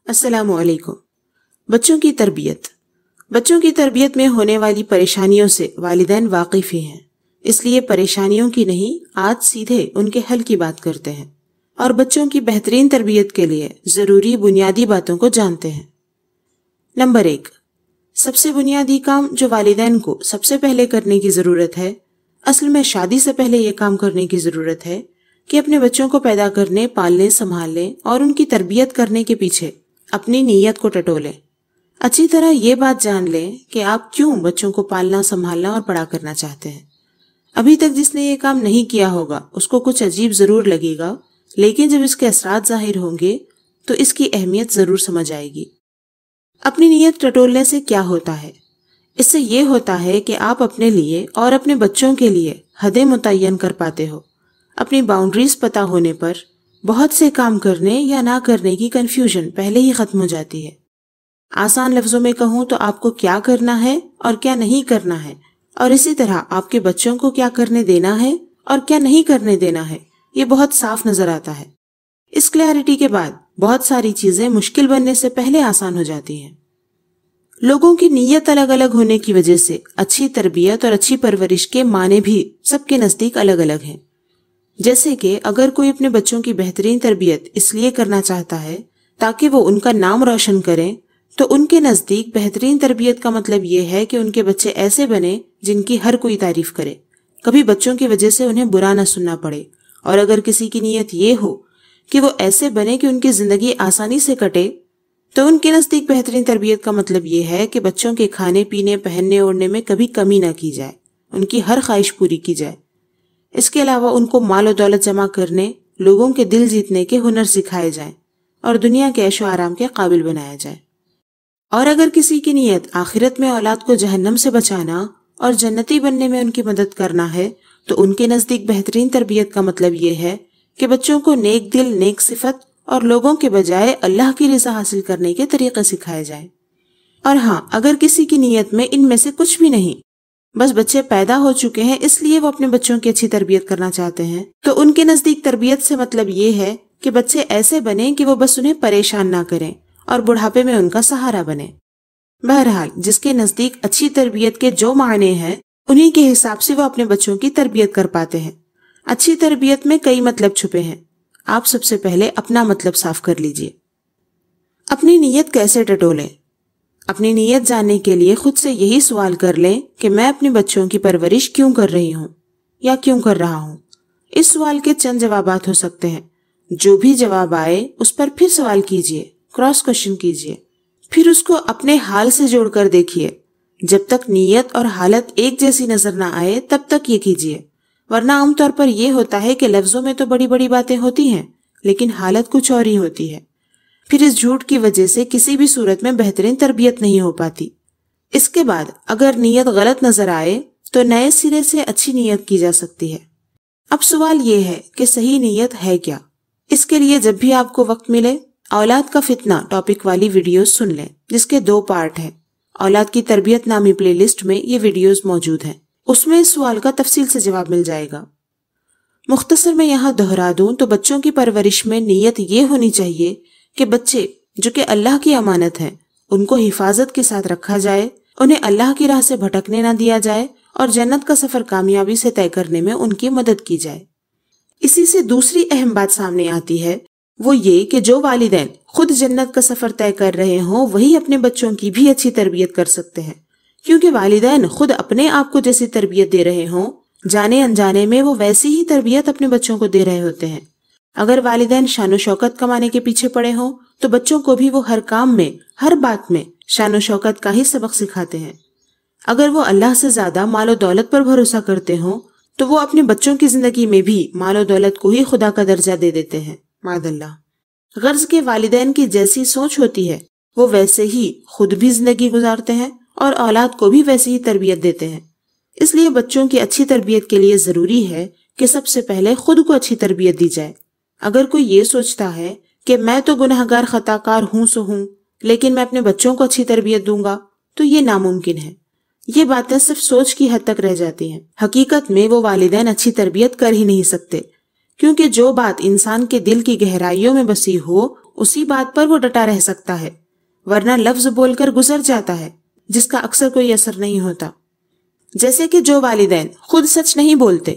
السلام علیکم۔ بچوں کی تربیت میں ہونے والی پریشانیوں سے والدین واقف ہی ہیں، اس لیے پریشانیوں کی نہیں، آج سیدھے ان کے حل کی بات کرتے ہیں اور بچوں کی بہترین تربیت کے لیے ضروری بنیادی باتوں کو جانتے ہیں۔ نمبر 1، سب سے بنیادی کام جو والدین کو سب سے پہلے کرنے کی ضرورت ہے، اصل میں شادی سے پہلے یہ کام کرنے کی ضرورت ہے کہ اپنے بچوں کو پیدا کرنے، پالنے، سنبھالنے اور ان کی تربیت کرنے کے پیچھے اپنی نیت کو ٹٹولیں۔ اچھی طرح یہ بات جان لیں کہ آپ کیوں بچوں کو پالنا، سنبھالنا اور بڑا کرنا چاہتے ہیں۔ ابھی تک جس نے یہ کام نہیں کیا ہوگا اس کو کچھ عجیب ضرور لگے گا، لیکن جب اس کے اثرات ظاہر ہوں گے تو اس کی اہمیت ضرور سمجھ آئے گی۔ اپنی نیت ٹٹولنے سے کیا ہوتا ہے؟ اس سے یہ ہوتا ہے کہ آپ اپنے لیے اور اپنے بچوں کے لیے حدیں متعین کر پاتے ہو۔ اپنی باؤنڈریز پتہ ہونے پر بہت سے کام کرنے یا نہ کرنے کی کنفیوژن پہلے ہی ختم ہو جاتی ہے۔ آسان لفظوں میں کہوں تو آپ کو کیا کرنا ہے اور کیا نہیں کرنا ہے، اور اسی طرح آپ کے بچوں کو کیا کرنے دینا ہے اور کیا نہیں کرنے دینا ہے، یہ بہت صاف نظر آتا ہے۔ اس کلیئرٹی کے بعد بہت ساری چیزیں مشکل بننے سے پہلے آسان ہو جاتی ہیں۔ لوگوں کی نیت الگ الگ ہونے کی وجہ سے اچھی تربیت اور اچھی پرورش کے معنی بھی سب کے نزدیک الگ الگ ہیں۔ جیسے کہ اگر کوئی اپنے بچوں کی بہترین تربیت اس لیے کرنا چاہتا ہے تاکہ وہ ان کا نام روشن کریں، تو ان کے نزدیک بہترین تربیت کا مطلب یہ ہے کہ ان کے بچے ایسے بنیں جن کی ہر کوئی تعریف کرے، کبھی بچوں کی وجہ سے انہیں برا نہ سننا پڑے۔ اور اگر کسی کی نیت یہ ہو کہ وہ ایسے بنے کہ ان کی زندگی آسانی سے کٹے، تو ان کے نزدیک بہترین تربیت کا مطلب یہ ہے کہ بچوں کے کھانے، پینے، پہننے اوڑھنے میں کبھی کمی نہ کی جائے، ان کی ہر خواہش پوری کی جائے۔ اس کے علاوہ ان کو مال و دولت جمع کرنے، لوگوں کے دل جیتنے کے ہنر سکھائے جائیں اور دنیا کے عیش و آرام کے قابل بنایا جائے۔ اور اگر کسی کی نیت آخرت میں اولاد کو جہنم سے بچانا اور جنتی بننے میں ان کی مدد کرنا ہے، تو ان کے نزدیک بہترین تربیت کا مطلب یہ ہے کہ بچوں کو نیک دل، نیک صفت اور لوگوں کے بجائے اللہ کی رضا حاصل کرنے کے طریقے سکھائے جائیں۔ اور ہاں، اگر کسی کی نیت میں ان میں سے کچھ بھی نہیں، بس بچے پیدا ہو چکے ہیں اس لیے وہ اپنے بچوں کی اچھی تربیت کرنا چاہتے ہیں، تو ان کے نزدیک تربیت سے مطلب یہ ہے کہ بچے ایسے بنیں کہ وہ بس انہیں پریشان نہ کریں اور بڑھاپے میں ان کا سہارا بنیں۔ بہرحال، جس کے نزدیک اچھی تربیت کے جو معنی ہیں انہی کے حساب سے وہ اپنے بچوں کی تربیت کر پاتے ہیں۔ اچھی تربیت میں کئی مطلب چھپے ہیں، آپ سب سے پہلے اپنا مطلب صاف کر لیجئے۔ اپنی نیت کیسے ٹٹولیں؟ اپنی نیت جاننے کے لیے خود سے یہی سوال کر لیں کہ میں اپنے بچوں کی پرورش کیوں کر رہی ہوں یا کیوں کر رہا ہوں۔ اس سوال کے چند جوابات ہو سکتے ہیں۔ جو بھی جواب آئے اس پر پھر سوال کیجئے، کراس کوشچن کیجئے، پھر اس کو اپنے حال سے جوڑ کر دیکھیے۔ جب تک نیت اور حالت ایک جیسی نظر نہ آئے تب تک یہ کیجئے، ورنہ عام طور پر یہ ہوتا ہے کہ لفظوں میں تو بڑی بڑی باتیں ہوتی ہیں لیکن حالت کچھ اور ہی ہوتی ہے۔ پھر اس جھوٹ کی وجہ سے کسی بھی صورت میں بہترین تربیت نہیں ہو پاتی۔ اس کے بعد اگر نیت غلط نظر آئے تو نئے سرے سے اچھی نیت کی جا سکتی ہے۔ اب سوال یہ ہے کہ صحیح نیت ہے کیا؟ اس کے لیے جب بھی آپ کو وقت ملے، اولاد کا فتنہ ٹاپک والی ویڈیوز سن لیں، جس کے 2 پارٹ ہیں۔ اولاد کی تربیت نامی پلے لسٹ میں یہ ویڈیوز موجود ہیں، اس میں اس سوال کا تفصیل سے جواب مل جائے گا۔ مختصر میں یہاں دہرا دوں تو بچوں کی پرورش میں نیت یہ ہونی چاہیے کہ بچے جو کہ اللہ کی امانت ہیں ان کو حفاظت کے ساتھ رکھا جائے، انہیں اللہ کی راہ سے بھٹکنے نہ دیا جائے اور جنت کا سفر کامیابی سے طے کرنے میں ان کی مدد کی جائے۔ اسی سے دوسری اہم بات سامنے آتی ہے، وہ یہ کہ جو والدین خود جنت کا سفر طے کر رہے ہوں وہی اپنے بچوں کی بھی اچھی تربیت کر سکتے ہیں، کیونکہ والدین خود اپنے آپ کو جیسی تربیت دے رہے ہوں، جانے انجانے میں وہ ویسی ہی تربیت اپنے بچوں کو دے رہے ہوتے ہیں۔ اگر والدین شان و شوکت کمانے کے پیچھے پڑے ہوں تو بچوں کو بھی وہ ہر کام میں، ہر بات میں شان و شوکت کا ہی سبق سکھاتے ہیں۔ اگر وہ اللہ سے زیادہ مال و دولت پر بھروسہ کرتے ہوں تو وہ اپنے بچوں کی زندگی میں بھی مال و دولت کو ہی خدا کا درجہ دے دیتے ہیں، معاذ اللہ۔ غرض کے والدین کی جیسی سوچ ہوتی ہے وہ ویسے ہی خود بھی زندگی گزارتے ہیں اور اولاد کو بھی ویسی ہی تربیت دیتے ہیں۔ اس لیے بچوں کی اچھی تربیت کے لیے ضروری ہے کہ سب سے پہلے خود کو اچھی تربیت دی جائے۔ اگر کوئی یہ سوچتا ہے کہ میں تو گناہگار خطا کار ہوں سو ہوں لیکن میں اپنے بچوں کو اچھی تربیت دوں گا، تو یہ ناممکن ہے۔ یہ باتیں صرف سوچ کی حد تک رہ جاتی ہیں۔ حقیقت میں وہ والدین اچھی تربیت کر ہی نہیں سکتے، کیونکہ جو بات انسان کے دل کی گہرائیوں میں بسی ہو اسی بات پر وہ ڈٹا رہ سکتا ہے، ورنہ لفظ بول کر گزر جاتا ہے جس کا اکثر کوئی اثر نہیں ہوتا۔ جیسے کہ جو والدین خود سچ نہیں بولتے،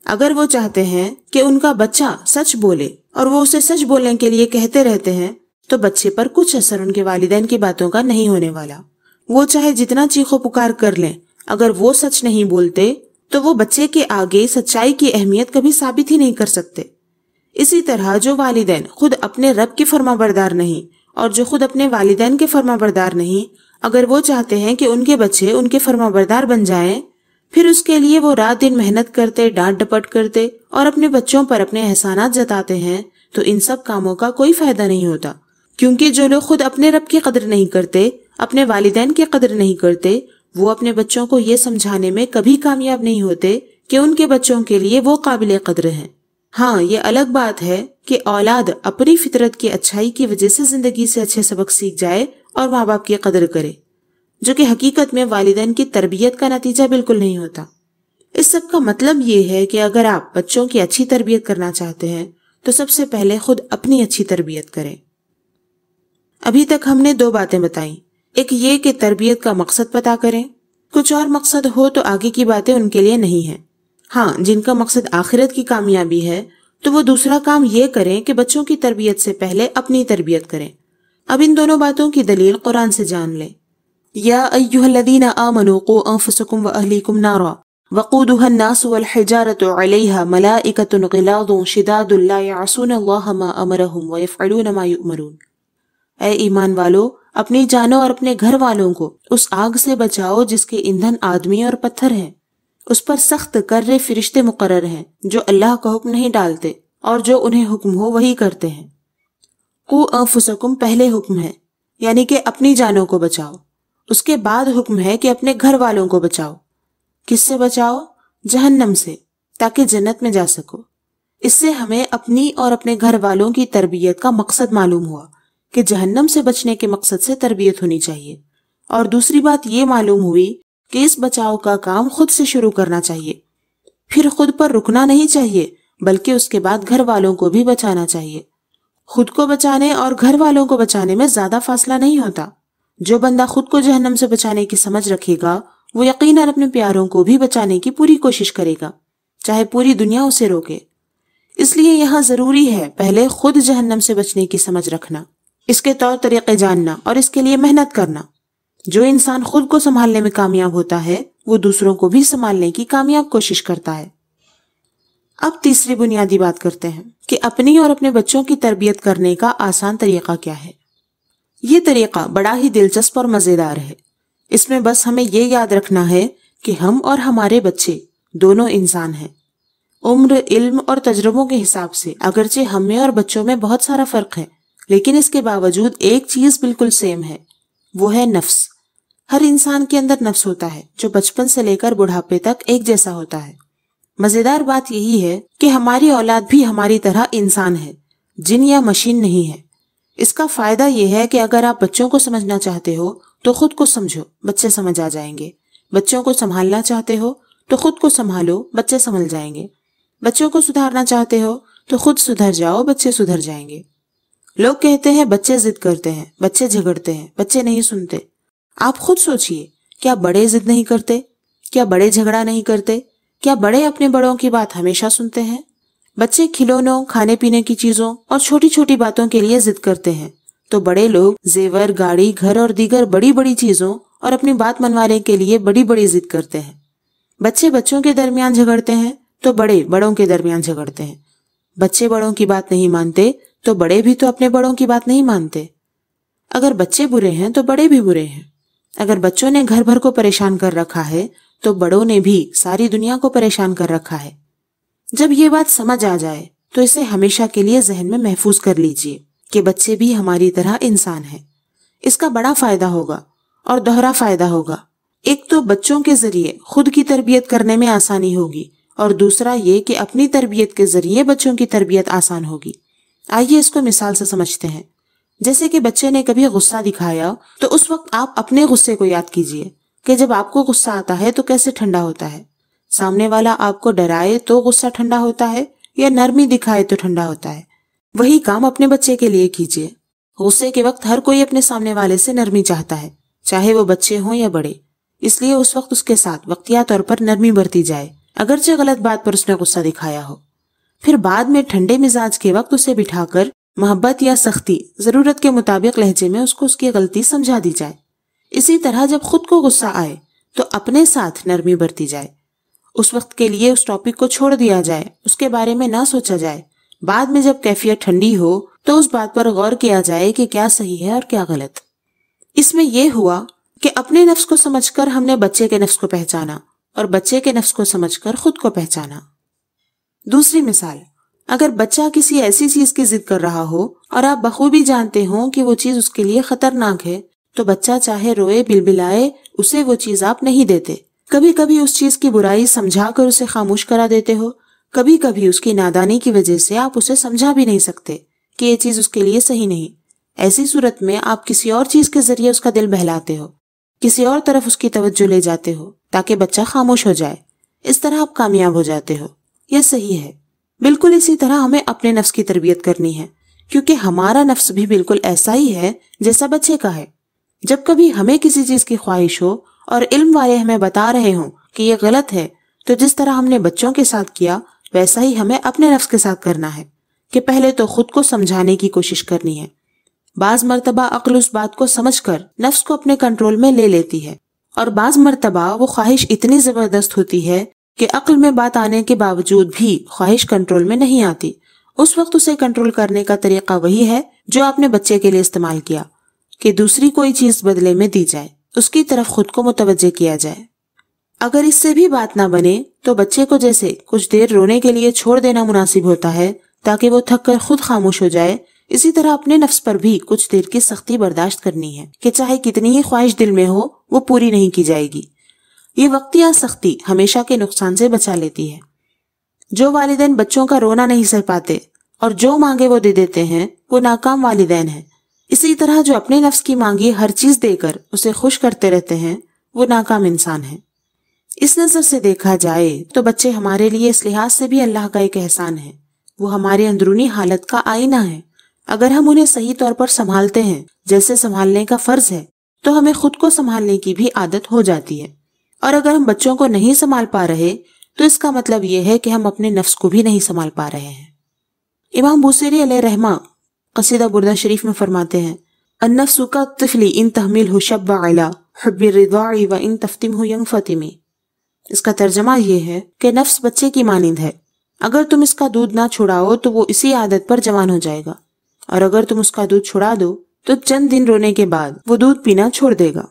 اگر وہ چاہتے ہیں کہ ان کا بچہ سچ بولے اور وہ اسے سچ بولنے کے لیے کہتے رہتے ہیں، تو بچے پر کچھ اثر ان کے والدین کی باتوں کا نہیں ہونے والا۔ وہ چاہے جتنا چیخو پکار کر لیں، اگر وہ سچ نہیں بولتے تو وہ بچے کے آگے سچائی کی اہمیت کبھی ثابت ہی نہیں کر سکتے۔ اسی طرح جو والدین خود اپنے رب کے فرما بردار نہیں اور جو خود اپنے والدین کے فرما بردار نہیں، اگر وہ چاہتے ہیں کہ ان کے بچے ان کے فرما بردار بن جائیں، پھر اس کے لیے وہ رات دن محنت کرتے، ڈانٹ ڈپٹ کرتے اور اپنے بچوں پر اپنے احسانات جتاتے ہیں، تو ان سب کاموں کا کوئی فائدہ نہیں ہوتا، کیونکہ جو لوگ خود اپنے رب کی قدر نہیں کرتے، اپنے والدین کی قدر نہیں کرتے، وہ اپنے بچوں کو یہ سمجھانے میں کبھی کامیاب نہیں ہوتے کہ ان کے بچوں کے لیے وہ قابل قدر ہیں۔ ہاں، یہ الگ بات ہے کہ اولاد اپنی فطرت کی اچھائی کی وجہ سے زندگی سے اچھے سبق سیکھ جائے اور ماں باپ کی قدر کرے، جو کہ حقیقت میں والدین کی تربیت کا نتیجہ بالکل نہیں ہوتا۔ اس سب کا مطلب یہ ہے کہ اگر آپ بچوں کی اچھی تربیت کرنا چاہتے ہیں تو سب سے پہلے خود اپنی اچھی تربیت کریں۔ ابھی تک ہم نے 2 باتیں بتائیں، ایک یہ کہ تربیت کا مقصد پتا کریں، کچھ اور مقصد ہو تو آگے کی باتیں ان کے لیے نہیں ہیں۔ ہاں، جن کا مقصد آخرت کی کامیابی ہے تو وہ دوسرا کام یہ کریں کہ بچوں کی تربیت سے پہلے اپنی تربیت کریں۔ اب ان دونوں باتوں کی دلیل قرآن سے جان لیں۔ یا ایھا الذین آمنوا قوا انفسکم واہلیکم نارا وقودها الناس والحجارۃ علیہا ملائکۃ غلاظ شداد لا یعصون اللہ ما امرہم ویفعلون ما یؤمرون۔ اے ایمان والو، اپنی جانوں اور اپنے گھر والوں کو اس آگ سے بچاؤ جس کے ایندھن آدمی اور پتھر ہیں، اس پر سخت کرے فرشتے مقرر ہیں جو اللہ کا حکم نہیں ڈالتے اور جو انہیں حکم ہو وہی کرتے ہیں۔ قو انفسکم پہلے حکم ہے، یعنی کہ اپنی جانوں کو بچاؤ، اس کے بعد حکم ہے کہ اپنے گھر والوں کو بچاؤ۔ کس سے بچاؤ؟ جہنم سے، تاکہ جنت میں جا سکو۔ اس سے ہمیں اپنی اور اپنے گھر والوں کی تربیت کا مقصد معلوم ہوا کہ جہنم سے بچنے کے مقصد سے تربیت ہونی چاہیے، اور دوسری بات یہ معلوم ہوئی کہ اس بچاؤ کا کام خود سے شروع کرنا چاہیے، پھر خود پر رکنا نہیں چاہیے بلکہ اس کے بعد گھر والوں کو بھی بچانا چاہیے۔ خود کو بچانے اور گھر والوں کو بچانے میں زیادہ فاصلہ نہیں ہوتا۔ جو بندہ خود کو جہنم سے بچانے کی سمجھ رکھے گا وہ یقیناً اپنے پیاروں کو بھی بچانے کی پوری کوشش کرے گا، چاہے پوری دنیا اسے روکے۔ اس لیے یہاں ضروری ہے پہلے خود جہنم سے بچنے کی سمجھ رکھنا، اس کے طور طریقے جاننا اور اس کے لیے محنت کرنا۔ جو انسان خود کو سنبھالنے میں کامیاب ہوتا ہے وہ دوسروں کو بھی سنبھالنے کی کامیاب کوشش کرتا ہے۔ اب تیسری بنیادی بات کرتے ہیں کہ اپنی اور اپنے بچوں کی تربیت کرنے کا آسان طریقہ کیا ہے۔ یہ طریقہ بڑا ہی دلچسپ اور مزیدار ہے۔ اس میں بس ہمیں یہ یاد رکھنا ہے کہ ہم اور ہمارے بچے دونوں انسان ہیں۔ عمر، علم اور تجربوں کے حساب سے اگرچہ ہم میں اور بچوں میں بہت سارا فرق ہے، لیکن اس کے باوجود ایک چیز بالکل سیم ہے، وہ ہے نفس۔ ہر انسان کے اندر نفس ہوتا ہے جو بچپن سے لے کر بڑھاپے تک ایک جیسا ہوتا ہے۔ مزیدار بات یہی ہے کہ ہماری اولاد بھی ہماری طرح انسان ہے، جن یا مشین نہیں ہے۔ اس کا فائدہ یہ ہے کہ اگر آپ بچوں کو سمجھنا چاہتے ہو تو خود کو سمجھو، بچے سمجھ آ جائیں گے۔ بچوں کو سنبھالنا چاہتے ہو تو خود کو سنبھالو، بچے سنبھل جائیں گے۔ بچوں کو سدھارنا چاہتے ہو تو خود سدھر جاؤ، بچے سدھر جائیں گے۔ لوگ کہتے ہیں بچے ضد کرتے ہیں، بچے جھگڑتے ہیں، بچے نہیں سنتے۔ آپ خود سوچئے، کیا بڑے ضد نہیں کرتے؟ کیا بڑے جھگڑا نہیں کرتے؟ کیا بڑے اپنے بڑوں کی بات ہمیشہ سنتے ہیں؟ بچے کھلونوں، کھانے پینے کی چیزوں اور چھوٹی چھوٹی باتوں کے لیے ضد کرتے ہیں، تو بڑے لوگ زیور، گاڑی، گھر اور دیگر بڑی بڑی چیزوں اور اپنی بات منوانے کے لیے بڑی بڑی ضد کرتے ہیں۔ بچے بچوں کے درمیان جھگڑتے ہیں تو بڑے بڑوں کے درمیان جھگڑتے ہیں۔ بچے بڑوں کی بات نہیں مانتے تو بڑے بھی تو اپنے بڑوں کی بات نہیں مانتے۔ اگر بچے برے ہیں تو بڑے بھی برے ہیں۔ اگر بچوں نے گھر بھر کو پریشان کر رکھا ہے تو بڑوں نے بھی ساری دنیا کو پریشان کر رکھا ہے۔ جب یہ بات سمجھ آ جائے تو اسے ہمیشہ کے لیے ذہن میں محفوظ کر لیجئے کہ بچے بھی ہماری طرح انسان ہیں۔ اس کا بڑا فائدہ ہوگا اور دوہرا فائدہ ہوگا۔ ایک تو بچوں کے ذریعے خود کی تربیت کرنے میں آسانی ہوگی، اور دوسرا یہ کہ اپنی تربیت کے ذریعے بچوں کی تربیت آسان ہوگی۔ آئیے اس کو مثال سے سمجھتے ہیں۔ جیسے کہ بچے نے کبھی غصہ دکھایا تو اس وقت آپ اپنے غصے کو یاد کیجئے کہ جب آپ کو غصہ آتا ہے تو کیسے ٹھنڈا ہوتا ہے۔ سامنے والا آپ کو ڈرائے تو غصہ ٹھنڈا ہوتا ہے یا نرمی دکھائے تو ٹھنڈا ہوتا ہے۔ وہی کام اپنے بچے کے لیے کیجئے۔ غصے کے وقت ہر کوئی اپنے سامنے والے سے نرمی چاہتا ہے، چاہے وہ بچے ہوں یا بڑے، اس لیے اس وقت اس کے ساتھ وقتیہ طور پر نرمی برتی جائے، اگرچہ غلط بات پر اس نے غصہ دکھایا ہو۔ پھر بعد میں ٹھنڈے مزاج کے وقت اسے بٹھا کر محبت یا سختی ضرورت کے مطابق لہجے میں اس کو اس کی غلطی سمجھا دی جائے۔ اسی طرح جب خود کو غصہ آئے تو اپنے ساتھ نرمی برتی جائے، اس وقت کے لیے اس ٹاپک کو چھوڑ دیا جائے، اس کے بارے میں نہ سوچا جائے۔ بعد میں جب کیفیت ٹھنڈی ہو تو اس بات پر غور کیا جائے کہ کیا صحیح ہے اور کیا غلط۔ اس میں یہ ہوا کہ اپنے نفس کو سمجھ کر ہم نے بچے کے نفس کو پہچانا اور بچے کے نفس کو سمجھ کر خود کو پہچانا۔ دوسری مثال، اگر بچہ کسی ایسی چیز کی ضد کر رہا ہو اور آپ بخوبی جانتے ہوں کہ وہ چیز اس کے لیے خطرناک ہے، تو بچہ چاہے روئے بلبلائے، اسے وہ چیز آپ نہیں دیتے۔ کبھی کبھی اس چیز کی برائی سمجھا کر اسے خاموش کرا دیتے ہو، کبھی کبھی اس کی نادانی کی وجہ سے آپ اسے سمجھا بھی نہیں سکتے کہ یہ چیز اس کے لیے صحیح نہیں۔ ایسی صورت میں آپ کسی اور چیز کے ذریعے اس کا دل بہلاتے ہو، کسی اور طرف اس کی توجہ لے جاتے ہو تاکہ بچہ خاموش ہو جائے۔ اس طرح آپ کامیاب ہو جاتے ہو۔ یہ صحیح ہے۔ بالکل اسی طرح ہمیں اپنے نفس کی تربیت کرنی ہے، کیونکہ ہمارا نفس بھی بالکل ایسا ہی ہے جیسا بچے کا ہے۔ جب کبھی ہمیں کسی چیز کی خواہش ہو اور علم والے ہمیں بتا رہے ہوں کہ یہ غلط ہے، تو جس طرح ہم نے بچوں کے ساتھ کیا ویسا ہی ہمیں اپنے نفس کے ساتھ کرنا ہے کہ پہلے تو خود کو سمجھانے کی کوشش کرنی ہے۔ بعض مرتبہ عقل اس بات کو سمجھ کر نفس کو اپنے کنٹرول میں لے لیتی ہے، اور بعض مرتبہ وہ خواہش اتنی زبردست ہوتی ہے کہ عقل میں بات آنے کے باوجود بھی خواہش کنٹرول میں نہیں آتی۔ اس وقت اسے کنٹرول کرنے کا طریقہ وہی ہے جو آپ نے بچے کے لیے استعمال کیا، کہ دوسری کوئی چیز بدلے میں دی جائے، اس کی طرف خود کو متوجہ کیا جائے۔ اگر اس سے بھی بات نہ بنے تو بچے کو جیسے کچھ دیر رونے کے لیے چھوڑ دینا مناسب ہوتا ہے تاکہ وہ تھک کر خود خاموش ہو جائے، اسی طرح اپنے نفس پر بھی کچھ دیر کی سختی برداشت کرنی ہے کہ چاہے کتنی ہی خواہش دل میں ہو وہ پوری نہیں کی جائے گی۔ یہ وقتیہ سختی ہمیشہ کے نقصان سے بچا لیتی ہے۔ جو والدین بچوں کا رونا نہیں سہ پاتے اور جو مانگے وہ دے دیتے ہیں، وہ ناکام والدین ہیں۔ اسی طرح جو اپنے نفس کی مانگی ہر چیز دے کر اسے خوش کرتے رہتے ہیں، وہ ناکام انسان ہیں۔ اس نظر سے دیکھا جائے تو بچے ہمارے لیے اس لحاظ سے بھی اللہ کا ایک احسان ہے، وہ ہمارے اندرونی حالت کا آئینہ ہے۔ اگر ہم انہیں صحیح طور پر سنبھالتے ہیں جیسے سنبھالنے کا فرض ہے، تو ہمیں خود کو سنبھالنے کی بھی عادت ہو جاتی ہے، اور اگر ہم بچوں کو نہیں سنبھال پا رہے تو اس کا مطلب یہ ہے کہ ہم اپنے نفس کو بھی نہیں سنبھال پا رہے ہیں۔ امام بوصیری علیہ رحمہ قصیدہ بردہ شریف میں فرماتے ہیں، النفس کالطفل ان تحملہ شب علی حب الرضاع وان تفتمہ ینفتم۔ اس کا ترجمہ یہ ہے کہ نفس بچے کی مانند ہے، اگر تم اس کا دودھ نہ چھڑاؤ تو وہ اسی عادت پر جوان ہو جائے گا، اور اگر تم اس کا دودھ چھڑا دو تو چند دن رونے کے بعد وہ دودھ پینا چھوڑ دے گا۔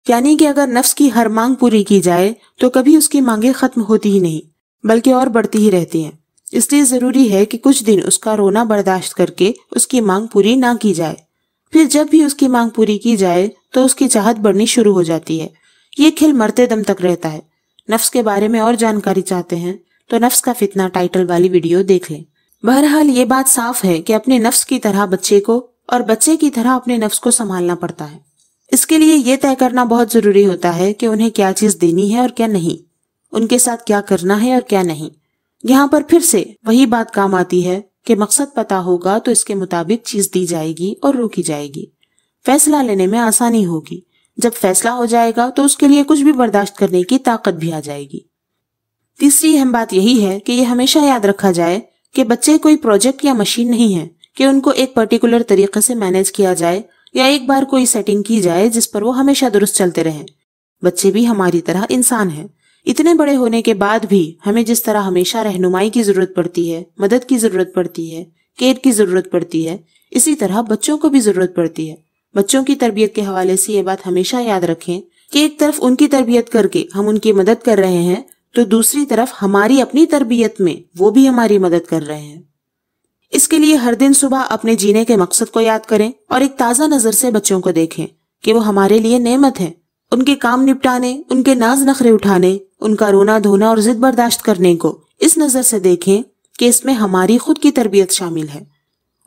یعنی کہ اگر نفس کی ہر مانگ پوری کی جائے تو کبھی اس کی مانگیں ختم ہوتی ہی نہیں بلکہ اور بڑھتی ہی رہتی ہیں۔ اس لیے ضروری ہے کہ کچھ دن اس کا رونا برداشت کر کے اس کی مانگ پوری نہ کی جائے، پھر جب بھی اس کی مانگ پوری کی جائے تو اس کی چاہت بڑھنی شروع ہو جاتی ہے۔ یہ کھیل مرتے دم تک رہتا ہے۔ نفس کے بارے میں اور جانکاری چاہتے ہیں تو نفس کا فتنہ ٹائٹل والی ویڈیو دیکھ لیں۔ بہرحال یہ بات صاف ہے کہ اپنے نفس کی طرح بچے کو اور بچے کی طرح اپنے نفس کو سنبھالنا پڑتا ہے۔ اس کے لیے یہ طے کرنا بہت ضروری ہوتا ہے کہ انہیں کیا چیز دینی ہے اور کیا نہیں، ان کے ساتھ کیا کرنا ہے اور کیا نہیں۔ یہاں پر پھر سے وہی بات کام آتی ہے کہ مقصد پتا ہوگا تو اس کے مطابق چیز دی جائے گی اور روکی جائے گی۔ فیصلہ لینے میں آسانی ہوگی۔ جب فیصلہ ہو جائے گا تو اس کے لیے کچھ بھی برداشت کرنے کی طاقت بھی آ جائے گی۔ تیسری اہم بات یہی ہے کہ یہ ہمیشہ یاد رکھا جائے کہ بچے کوئی پروجیکٹ یا مشین نہیں ہے کہ ان کو ایک پرٹیکولر طریقے سے مینیج کیا جائے یا ایک بار کوئی سیٹنگ کی جائے جس پر وہ ہمیشہ درست چلتے رہیں۔ بچے بھی ہماری طرح انسان ہیں۔ اتنے بڑے ہونے کے بعد بھی ہمیں جس طرح ہمیشہ رہنمائی کی ضرورت پڑتی ہے، مدد کی ضرورت پڑتی ہے، کیئر کی ضرورت پڑتی ہے، اسی طرح بچوں کو بھی ضرورت پڑتی ہے۔ بچوں کی تربیت کے حوالے سے یہ بات ہمیشہ یاد رکھیں کہ ایک طرف ان کی تربیت کر کے ہم ان کی مدد کر رہے ہیں تو دوسری طرف ہماری اپنی تربیت میں وہ بھی ہماری مدد کر رہے ہیں۔ اس کے لیے ہر دن صبح اپنے جینے کے مقصد کو یاد کریں اور ایک تازہ نظر سے بچوں کو دیکھیں کہ وہ ہمارے لیے نعمت ہے۔ ان کے کام نپٹانے، ان کے ناز نخرے اٹھانے، ان کا رونا دھونا اور ضد برداشت کرنے کو اس نظر سے دیکھیں کہ اس میں ہماری خود کی تربیت شامل ہے،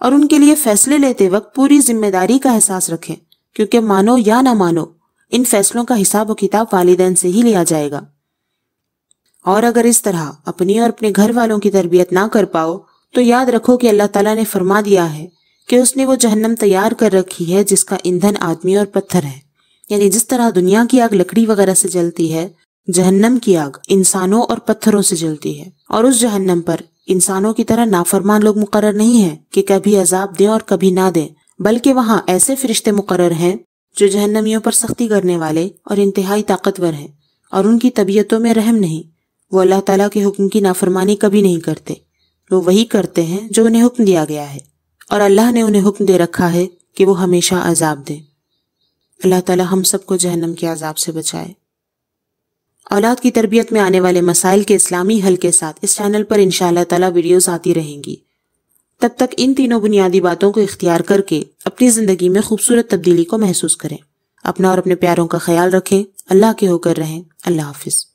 اور ان کے لیے فیصلے لیتے وقت پوری ذمہ داری کا احساس رکھیں، کیونکہ مانو یا نہ مانو ان فیصلوں کا حساب و کتاب والدین سے ہی لیا جائے گا۔ اور اگر اس طرح اپنی اور اپنے گھر والوں کی تربیت نہ کر پاؤ تو یاد رکھو کہ اللہ تعالیٰ نے فرما دیا ہے کہ اس نے وہ جہنم تیار کر رکھی ہے جس کا ایندھن آدمی اور پتھر ہے۔ یعنی جس طرح دنیا کی آگ لکڑی وغیرہ سے جلتی ہے، جہنم کی آگ انسانوں اور پتھروں سے جلتی ہے، اور اس جہنم پر انسانوں کی طرح نافرمان لوگ مقرر نہیں ہیں کہ کبھی عذاب دیں اور کبھی نہ دیں، بلکہ وہاں ایسے فرشتے مقرر ہیں جو جہنمیوں پر سختی کرنے والے اور انتہائی طاقتور ہیں، اور ان کی طبیعتوں میں رحم نہیں۔ وہ اللہ تعالیٰ کے حکم کی نافرمانی کبھی نہیں کرتے، وہ وہی کرتے ہیں جو انہیں حکم دیا گیا ہے، اور اللہ نے انہیں حکم دے رکھا ہے کہ وہ ہمیشہ عذاب دیں۔ اللہ تعالیٰ ہم سب کو جہنم کے عذاب سے بچائے۔ اولاد کی تربیت میں آنے والے مسائل کے اسلامی حل کے ساتھ اس چینل پر انشاءاللہ تعالیٰ ویڈیوز آتی رہیں گی۔ تب تک ان تینوں بنیادی باتوں کو اختیار کر کے اپنی زندگی میں خوبصورت تبدیلی کو محسوس کریں۔ اپنا اور اپنے پیاروں کا خیال رکھیں۔ اللہ کے ہو کر رہیں۔ اللہ حافظ۔